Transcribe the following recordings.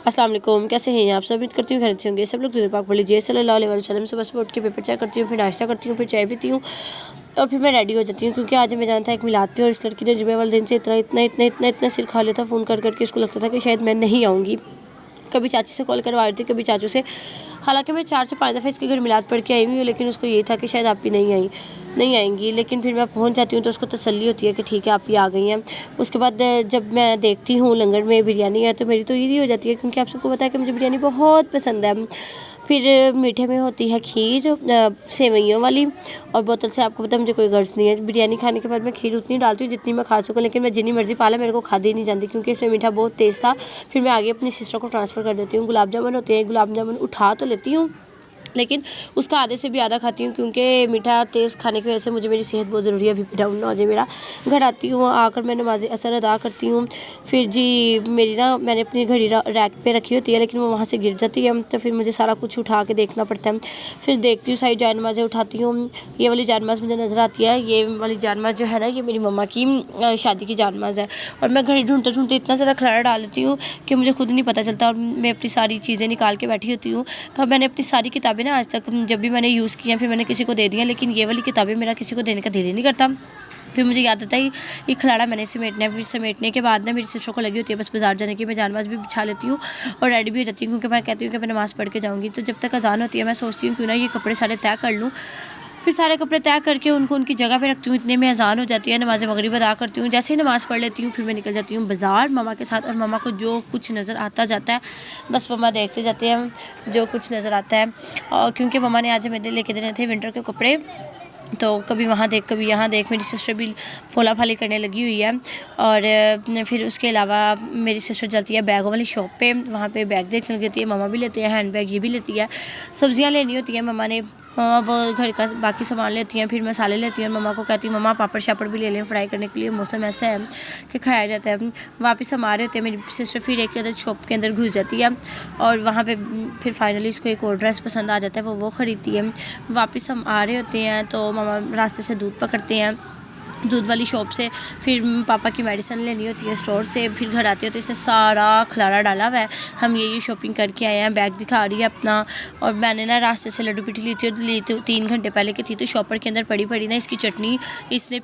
अस्सलाम वालेकुम, कैसे हैं आप सब? उम्मीद करती हूँ घर अच्छे होंगे सब लोग। दुरूद पाक पढ़ लीजिए सल्लल्लाहु अलैहि वसल्लम। सुबह सुबह उठ के पेपर चेक करती हूँ, फिर नाश्ता करती हूँ, फिर चाय पीती हूँ और फिर मैं रेडी हो जाती हूँ, क्योंकि आज हमें जाना था एक मिलाद पे। और इस लड़की ने जुमे वाले दिन से इतना सिर खा लिया था फ़ोन कर करके। उसको लगता था कि शायद मैं नहीं आऊँगी। कभी चाची से कॉल करवा रही थी, कभी चाचू से। हालांकि मैं 4 से 5 दफ़े इसके घर मिलाद पढ़ के आई हुई हूँ, लेकिन उसको ये था कि शायद आप भी नहीं आएंगी। लेकिन फिर मैं पहुंच जाती हूँ तो उसको तसल्ली होती है कि ठीक है आप ही आ गई हैं। उसके बाद जब मैं देखती हूँ लंगर में बिरयानी है तो मेरी तो ईदी हो जाती है, क्योंकि आप सबको पता है कि मुझे बिरयानी बहुत पसंद है। फिर मीठे में होती है खीर सेवइयों वाली, और बोतल से आपको पता है मुझे कोई गर्ज नहीं है। बिरयानी खाने के बाद मैं खीर उतनी डालती हूँ जितनी मैं खा सकूँ, लेकिन मैं जितनी मर्ज़ी पाला मेरे को खादी ही नहीं जानती, क्योंकि इसमें मीठा बहुत तेज़ था। फिर मैं आगे अपनी सिस्टर को ट्रांसफ़र कर देती हूँ। गुलाब जामुन होते हैं, गुलाब जामुन उठा तो लेती हूँ, लेकिन उसका आधे से भी आधा खाती हूँ, क्योंकि मीठा तेज़ खाने की वजह से मुझे मेरी सेहत बहुत ज़रूरी है। अभी डाउन ना हो जाए मेरा। घर आती हूँ, आकर मैं नमाज़ असर अदा करती हूँ। फिर जी मेरी मैंने अपनी घड़ी रैक पे रखी होती है, लेकिन वो वहाँ से गिर जाती है, तो फिर मुझे सारा कुछ उठा के देखना पड़ता है। फिर देखती हूँ सारी जान नमाज़ें उठाती हूँ। ये वाली जान नमाज़ मुझे नज़र आती है। ये वाली जान नमाज़ जो है ना, ये मेरी मम्मा की शादी की जान नमाज़ है। और मैं घड़ी ढूंढते ढूंढते इतना ज़्यादा खलारा डाल लेती हूँ कि मुझे खुद नहीं पता चलता, और मैं अपनी सारी चीज़ें निकाल के बैठी होती हूँ। और मैंने अपनी सारी किताबें ना आज तक जब भी मैंने यूज़ किया फिर मैंने किसी को दे दिया, लेकिन ये वाली किताबें मेरा किसी को देने का दिल ही नहीं करता। फिर मुझे याद आता है ये खिलाड़ा मैंने समेटना है। फिर समेटने के बाद ना मेरी सिस्टर को लगी होती है बस बाज़ार जाने की। मैं जानमाज़ भी बिछा लेती हूँ और रेडी भी हो जाती हूँ, क्योंकि मैं कहती हूँ कि मैं नमाज़ पढ़ के जाऊँगी। तो जब तक अज़ान होती है मैं सोचती हूँ क्यों ना ये कपड़े सारे तय कर लूँ। फिर सारे कपड़े तय करके उनको उनकी जगह पे रखती हूँ। इतने में अज़ान हो जाती है, नमाज़ मगरिब अदा करती हूँ। जैसे ही नमाज़ पढ़ लेती हूँ फिर मैं निकल जाती हूँ बाज़ार मम्मा के साथ। और मम्मा को जो कुछ नज़र आता जाता है बस मम्मा देखते जाते हैं जो कुछ नज़र आता है। और क्योंकि मम्मा ने आज हमें लेके देने थे विंटर के कपड़े, तो कभी वहाँ देख कभी यहाँ देख। मेरी सिस्टर भी फोला फाली करने लगी हुई है। और फिर उसके अलावा मेरी सिस्टर चलती है बैगों वाली शॉप पे, वहाँ पे बैग देखने लगी है। मम्मा भी लेती है हैंड बैग, ये भी लेती है। सब्जियाँ लेनी होती है मम्मा ने, वो घर का बाकी सामान लेती हैं। फिर मसाले लेती हैं और मम्मा को कहती है मम्मा पापड़ शापड़ भी ले लें फ्राई करने के लिए, मौसम ऐसा है कि खाया जाता है। वापस हम आ रहे होते हैं, मेरी सिस्टर फिर एक अदर शॉप के अंदर घुस जाती है और वहाँ पे फिर फाइनली इसको एक और ड्रेस पसंद आ जाता है, वो ख़रीदती है। वापस हम आ रहे होते हैं तो मम्मा रास्ते से दूध पकड़ते हैं दूध वाली शॉप से। फिर पापा की मेडिसिन लेनी होती है स्टोर से। फिर घर आते होते इससे सारा खलारा डाला हुआ है। हम ये शॉपिंग करके आए हैं, बैग दिखा रही है अपना। और मैंने ना रास्ते से लड्डू पीठी ली थी 3 घंटे पहले की थी, तो शॉपर के अंदर पड़ी ना इसकी चटनी इसने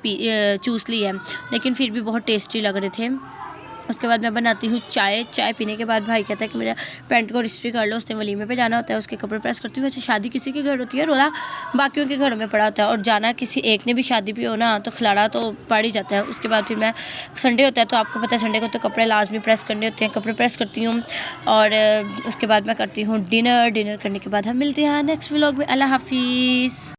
चूस ली है, लेकिन फिर भी बहुत टेस्टी लग रहे थे। उसके बाद मैं बनाती हूँ चाय पीने के बाद भाई कहता है कि मेरा पैंट को इस्त्री कर लो, उसने वलीमे पे जाना होता है, उसके कपड़े प्रेस करती हूँ। वैसे शादी किसी के घर होती है, रोला बाकियों के घरों में पड़ा होता है, और जाना किसी एक ने भी शादी भी हो ना तो खिलाड़ा तो पड़ ही जाता है। उसके बाद फिर मैं संडे होता है तो आपको पता है संडे को तो कपड़े लाजमी प्रेस करने होते हैं, कपड़े प्रेस करती हूँ। और उसके बाद मैं करती हूँ डिनर करने के बाद हम मिलते हैं नेक्स्ट व्लॉग में। अल्लाह हाफिज़।